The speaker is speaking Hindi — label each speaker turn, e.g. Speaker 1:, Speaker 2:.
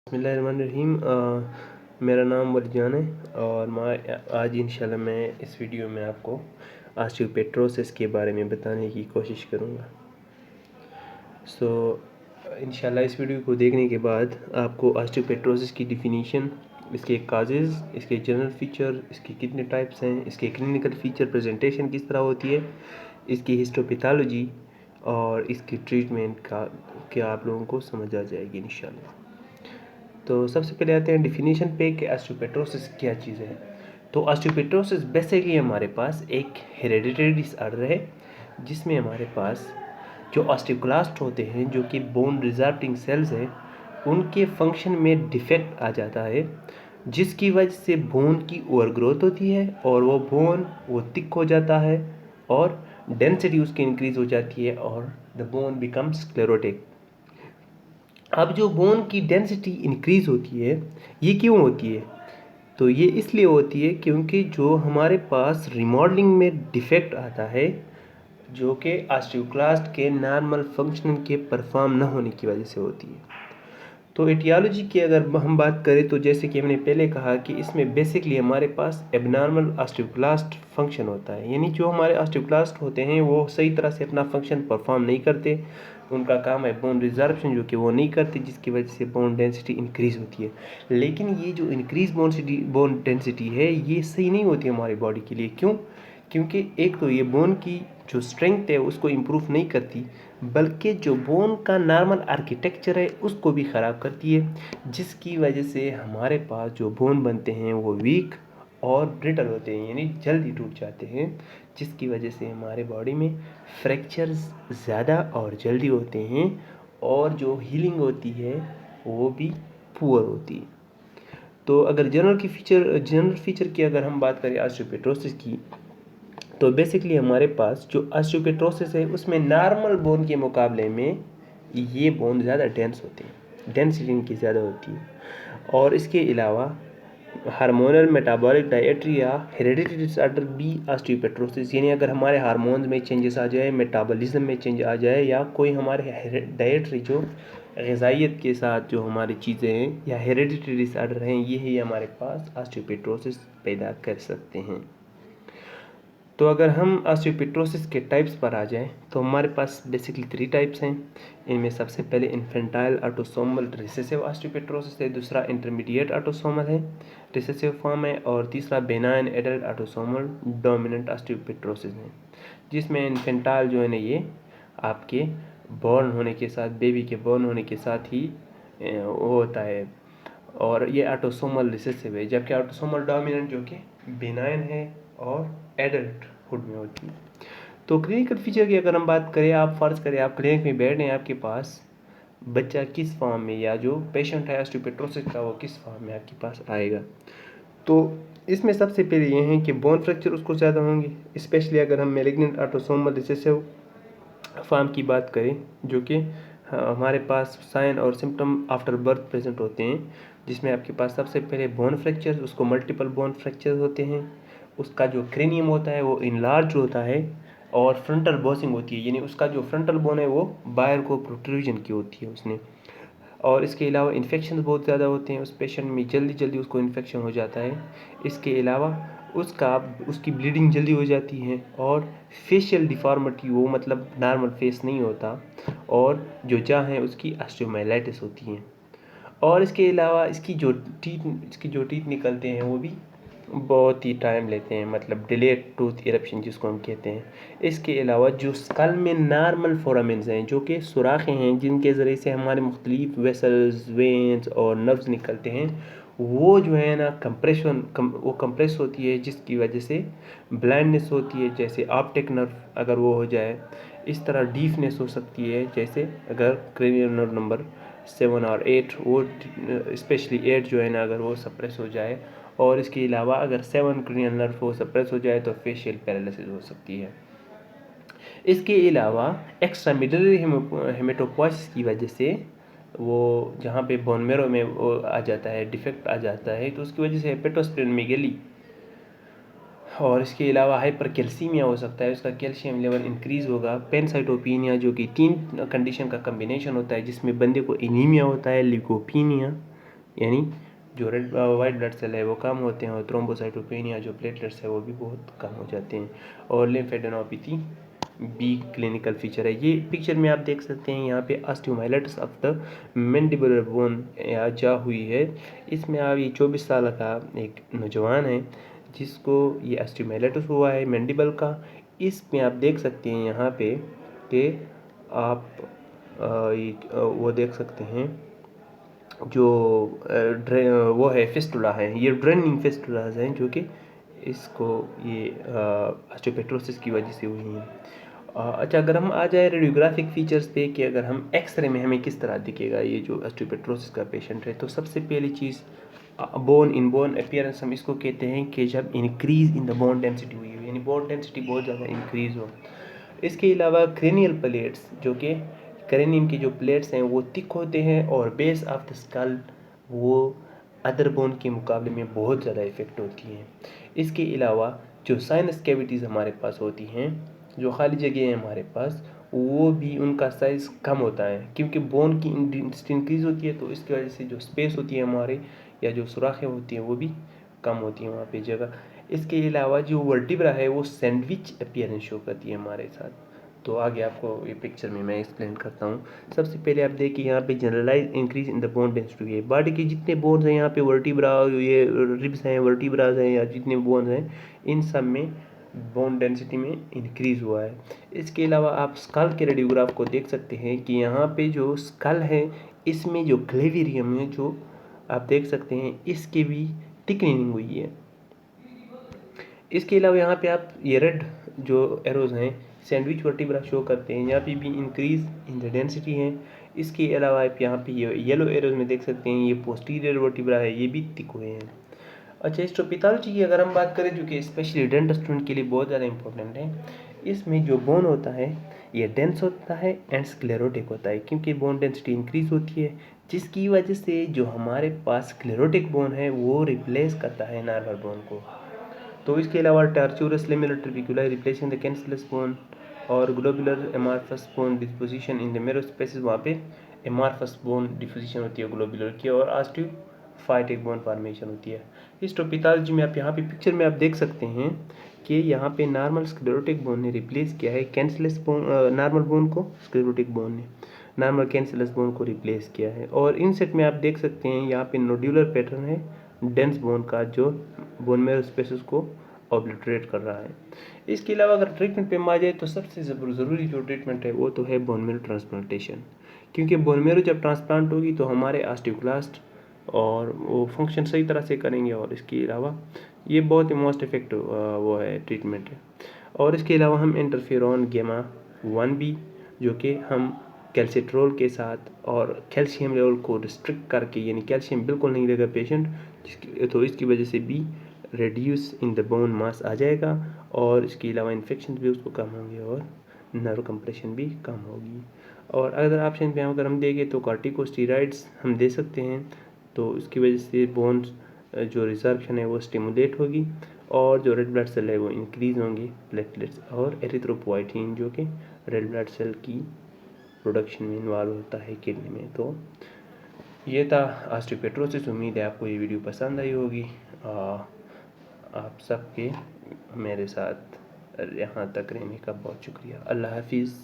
Speaker 1: बिस्मिल्लाहिर्रहमानिर्रहीम। मेरा नाम वलीजान है और आज इंशाल्लाह मैं इस वीडियो में आपको ऑस्टियोपेट्रोसिस के बारे में बताने की कोशिश करूँगा। इंशाल्लाह इस वीडियो को देखने के बाद आपको ऑस्टियोपेट्रोसिस की डिफिनीशन, इसके काजेज़, इसके जनरल फीचर, इसके कितने टाइप्स हैं, इसके क्लिनिकल फीचर, प्रेजेंटेशन किस तरह होती है, इसकी हिस्टोपैथोलॉजी और इसकी ट्रीटमेंट का क्या आप लोगों को समझ आ जाएगी इंशाल्लाह। तो सबसे पहले आते हैं डिफिनीशन पे कि ऑस्टियोपेट्रोसिस क्या चीज़ है। तो ऑस्टियोपेट्रोसिस बेसिकली हमारे पास एक हेरेडिटरी डिसऑर्डर है जिसमें हमारे पास जो ऑस्टियोक्लास्ट होते हैं, जो कि बोन रिजॉर्बिंग सेल्स हैं, उनके फंक्शन में डिफेक्ट आ जाता है, जिसकी वजह से बोन की ओवर ग्रोथ होती है और वो थिक हो जाता है और डेंसिटी उसकी इंक्रीज हो जाती है और द बोन बिकम्स स्क्लेरोटिक। अब जो बोन की डेंसिटी इंक्रीज होती है, ये क्यों होती है? तो ये इसलिए होती है क्योंकि जो हमारे पास रिमॉडलिंग में डिफेक्ट आता है, जो कि ऑस्टियोक्लास्ट के नॉर्मल फंक्शनिंग के परफॉर्म न होने की वजह से होती है। तो एटियोलॉजी की अगर हम बात करें तो जैसे कि हमने पहले कहा कि इसमें बेसिकली हमारे पास एबनॉर्मल ऑस्टियोक्लास्ट फंक्शन होता है, यानी जो हमारे ऑस्टियोक्लास्ट होते हैं वो सही तरह से अपना फंक्शन परफॉर्म नहीं करते। उनका काम है बोन रिजर्वेशन, जो कि वो नहीं करते, जिसकी वजह से बोन डेंसिटी इंक्रीज होती है। लेकिन ये जो इंक्रीज बोन डेंसिटी है, ये सही नहीं होती हमारी बॉडी के लिए। क्यों? क्योंकि एक तो ये बोन की जो स्ट्रेंथ है उसको इम्प्रूव नहीं करती, बल्कि जो बोन का नॉर्मल आर्किटेक्चर है उसको भी ख़राब करती है, जिसकी वजह से हमारे पास जो बोन बनते हैं वो वीक और ब्रिटल होते हैं, यानी जल्दी टूट जाते हैं, जिसकी वजह से हमारे बॉडी में फ्रैक्चर्स ज़्यादा और जल्दी होते हैं और जो हीलिंग होती है वो भी पुअर होती है। तो अगर जनरल फीचर की अगर हम बात करें ऑस्टियोपेट्रोसिस की, तो बेसिकली हमारे पास जो ऑस्टियोपेट्रोसिस है उसमें नॉर्मल बोन के मुकाबले में ये बोन ज़्यादा डेंस होते हैं, डेंसिटी इनकी ज़्यादा होती है। और इसके अलावा हार्मोनल मेटाबॉलिक डायट्री या हेरेडिटरी डिसऑर्डर भी ऑस्टियोपेट्रोसिस, यानी अगर हमारे हार्मोन्स में चेंजेस आ जाए, मेटाबॉलिज्म में चेंज आ जाए, या कोई हमारे डायट्री जो ग़िज़ाइयत के साथ जो हमारी चीज़ें हैं या हेरेडिटरी डिसऑर्डर हैं, ये ही हमारे पास ऑस्टियोपेट्रोसिस पैदा कर सकते हैं। तो अगर हम ऑस्टियोपेट्रोसिस के टाइप्स पर आ जाएं तो हमारे पास बेसिकली 3 टाइप्स हैं। इनमें सबसे पहले इन्फेंटाइल ऑटोसोमल रिसेसिव ऑस्टियोपेट्रोसिस है, दूसरा इंटरमीडिएट ऑटोसोमल है, रिसेसिव फॉर्म है, और तीसरा बेनाइन एडल्ट ऑटोसोमल डोमिनेंट ऑस्टियोपेट्रोसिस है, जिसमें इन्फेंटाइल जो है ना, ये आपके बॉर्न होने के साथ, बेबी के बॉर्न होने के साथ ही वो होता है, और ये ऑटोसोमल रिसेसिव है, जबकि ऑटोसोमल डोमिनेंट जो कि बेनाइन है और एडल्टहुड में होती है। तो क्लिनिकल फीचर की अगर हम बात करें, आप फ़र्ज़ करें आप क्लिनिक में बैठ हैं, आपके पास बच्चा किस फॉर्म में, या जो पेशेंट है ऑस्टियोपेट्रोसिस का वो किस फॉर्म में आपके पास आएगा। तो इसमें सबसे पहले ये है कि बोन फ्रैक्चर उसको ज़्यादा होंगे, स्पेशली अगर हम मैलिग्नेंट ऑटोसोमल रिसेसिव फॉर्म की बात करें, जो कि हमारे पास साइन और सिम्टम आफ्टर बर्थ प्रेजेंट होते हैं, जिसमें आपके पास सबसे पहले बोन फ्रैक्चर, उसको मल्टीपल बोन फ्रैक्चर होते हैं, उसका जो क्रेनियम होता है वो इनलार्ज होता है, और फ्रंटल बॉसिंग होती है, यानी उसका जो फ्रंटल बोन है वो बाहर को प्रोट्रूजन की होती है उसने। और इसके अलावा इन्फेक्शन बहुत ज़्यादा होते हैं, उस पेशेंट में जल्दी जल्दी उसको इन्फेक्शन हो जाता है। इसके अलावा उसकी ब्लीडिंग जल्दी हो जाती है, और फेशियल डिफॉर्मिटी, वो मतलब नॉर्मल फेस नहीं होता, और जो जहाँ है उसकी ऑस्टियोमाइलाइटिस होती है। और इसके अलावा इसकी जो टीथ निकलते हैं वो भी बहुत ही टाइम लेते हैं, मतलब डिलेड टूथ इरप्शन जिसको हम कहते हैं। इसके अलावा जो स्कल में नॉर्मल फोरामेंस हैं, जो कि सुराखें हैं जिनके ज़रिए से हमारे मुख्तलिफ वेसल्स, वेन्स और नर्व्स निकलते हैं, वो जो है ना वो कंप्रेस होती है, जिसकी वजह से ब्लाइंडनेस होती है, जैसे ऑप्टिक नर्व अगर वो हो जाए। इस तरह डीफनेस हो सकती है, जैसे अगर क्रेनियल नर्व नंबर 7 और 8, वो स्पेशली 8 जो है ना, अगर वो सप्रेस हो जाए, और इसके अलावा अगर 7 क्रेनियल नर्व वो सप्रेस हो जाए तो फेशियल पैरालिसिस हो सकती है। इसके अलावा एक्स्ट्रा मिडलरी हेमेटोपोइसिस की वजह से वो जहाँ पे बोन मैरो में वो आ जाता है, डिफेक्ट आ जाता है, तो उसकी वजह से हेपेटोस्प्लेनोमेगाली, और इसके अलावा हाइपर कैल्सीमिया हो सकता है, उसका कैल्शियम लेवल इंक्रीज़ होगा। पेनसाइटोपिनिया, जो कि 3 कंडीशन का कम्बिनेशन होता है, जिसमें बंदे को एनीमिया होता है, ल्यूकोपीनिया, यानी जो रेड वाइट ब्लड सेल है वो कम होते हैं और थ्रोम्बोसाइटोपेनिया जो प्लेटलेट्स है वो भी बहुत कम हो जाते हैं। और लिम्फेडेनोपैथी बी क्लिनिकल फीचर है। ये पिक्चर में आप देख सकते हैं यहाँ पे osteomyelitis of the mandibular bone जा हुई है। इसमें आप ये 24 साल का एक नौजवान है जिसको ये ऑस्टियोमाइलिटिस हुआ है मैंडिबल का। इसमें आप देख सकते हैं यहाँ पे कि आप वो देख सकते हैं जो वो है फिस्टुला है, ये ड्रेनिंग फिस्टुलाज हैं जो कि इसको ये ऑस्टियोपेट्रोसिस की वजह से हुई हैं। अच्छा, अगर हम आ जाए रेडियोग्राफिक फीचर्स पे कि अगर हम एक्सरे में हमें किस तरह दिखेगा ये जो ऑस्टियोपेट्रोसिस का पेशेंट है, तो सबसे पहली चीज़ बोन इन बोन अपीयरेंस हम इसको कहते हैं कि जब increase in the bone density हुई है, यानी बोन डेंसिटी बहुत ज़्यादा इंक्रीज़ हो। इसके अलावा क्रेनियल प्लेट्स जो कि क्रेनियम की जो प्लेट्स हैं वो थिक होते हैं और बेस ऑफ द स्कल वो अदर बोन के मुकाबले में बहुत ज़्यादा इफेक्ट होती हैं। इसके अलावा जो साइनस कैविटीज़ हमारे पास होती हैं, जो खाली जगह है हमारे पास, वो भी उनका साइज़ कम होता है क्योंकि बोन की डेंसिटी इंक्रीज़ होती है, तो इसकी वजह से जो स्पेस होती है हमारे या जो सुराखें होती हैं वो भी कम होती हैं वहाँ पे जगह। इसके अलावा जो वर्टिब्रा है वो सैंडविच अपीयरेंस शो करती है हमारे साथ। तो आगे आपको ये पिक्चर में मैं एक्सप्लेन करता हूँ। सबसे पहले आप देखिए यहाँ पे generalised increase in the bone density है। बॉडी के जितने बोन्स हैं यहाँ पे वर्टिब्रा, ये रिब्स हैं, वर्टिब्राज हैं या जितने बोन्स हैं, इन सब में बोन डेंसिटी में इंक्रीज़ हुआ है। इसके अलावा आप स्कल के रेडियोग्राफ को देख सकते हैं कि यहाँ पे जो स्कल है इसमें जो क्लेविरियम है जो आप देख सकते हैं इसकी भी थिकनिंग हुई है। इसके अलावा यहाँ पे आप ये रेड जो एरोज हैं सैंडविच वर्टिब्रा शो करते हैं, यहाँ पे भी इंक्रीज इन द डेंसिटी है। इसके अलावा आप यहाँ पे ये येलो एरोज में देख सकते हैं ये पोस्टीरियर वर्टिब्रा है, ये भी थिक हुए हैं। अच्छा, हिस्टोपैथोलॉजी की अगर हम बात करें जो कि स्पेशली डेंट स्टूडेंट के लिए बहुत ज़्यादा इंपॉर्टेंट है, इसमें जो बोन होता है ये डेंस होता है एंड स्क्लेरोटिक होता है क्योंकि बोन डेंसिटी इंक्रीज होती है, जिसकी वजह से जो हमारे पास स्क्लेरोटिक बोन है वो रिप्लेस करता है नॉर्मल बोन को। तो इसके अलावा tortuous lamellar trabecular replacing the cancellous bone और globular amorphous bone disposition in the marrow spaces, वहाँ पे एमार्फस बोन डिपोजिशन होती है ग्लोबुलर की और ऑस्टियोफाइटिक बोन फॉर्मेशन होती है। हिस्टोपैथोलॉजी में आप यहाँ पे पिक्चर में आप देख सकते हैं कि यहाँ पे नॉर्मल स्क्लेरोटिक बोन ने रिप्लेस किया है कैंसलस बोन, नॉर्मल बोन को स्क्लेरोटिक बोन ने नॉर्मल कैंसलस बोन को रिप्लेस किया है। और इनसेट में आप देख सकते हैं यहाँ पे नोड्यूलर पैटर्न है डेंस बोन का जो बोन मेरो स्पेसिस को ऑब्लिटरेट कर रहा है। इसके अलावा अगर ट्रीटमेंट पे आ जाए तो सबसे ज़रूरी जो ट्रीटमेंट है वो तो है बोन मेरो ट्रांसप्लांटेशन, क्योंकि बोन मेरो जब ट्रांसप्लांट होगी तो हमारे ऑस्टियोक्लास्ट और वो फंक्शन सही तरह से करेंगे। और इसके अलावा ये बहुत ही मोस्ट इफेक्टिव वो है ट्रीटमेंट है। और इसके अलावा हम इंटरफेरॉन गामा 1b जो कि हम कैल्सिट्रोल के साथ और कैल्शियम लेवल को रिस्ट्रिक्ट करके, यानी कैल्शियम बिल्कुल नहीं लेगा पेशेंट, तो इसकी वजह से भी reduce in the bone mass आ जाएगा और इसके अलावा इन्फेक्शन भी उसको कम होंगे और नर्व कंप्रेशन भी कम होगी। और अगर ऑप्शन पे अगर हम देंगे तो कॉर्टिकोस्टेरॉइड्स हम दे सकते हैं, तो इसकी वजह से बोन्स जो रिजर्वेशन है वो स्टिमुलेट होगी और जो रेड ब्लड सेल है वो इंक्रीज़ होंगे, प्लेटलेट्स और एरिथ्रोपोइटीन जो कि रेड ब्लड सेल की प्रोडक्शन में इन्वॉल्व होता है किडनी में। तो ये था ऑस्टियोपेट्रोसिस। उम्मीद है आपको ये वीडियो पसंद आई होगी। आप सबके मेरे साथ यहाँ तक रहने का बहुत शुक्रिया। अल्लाह हाफिज़।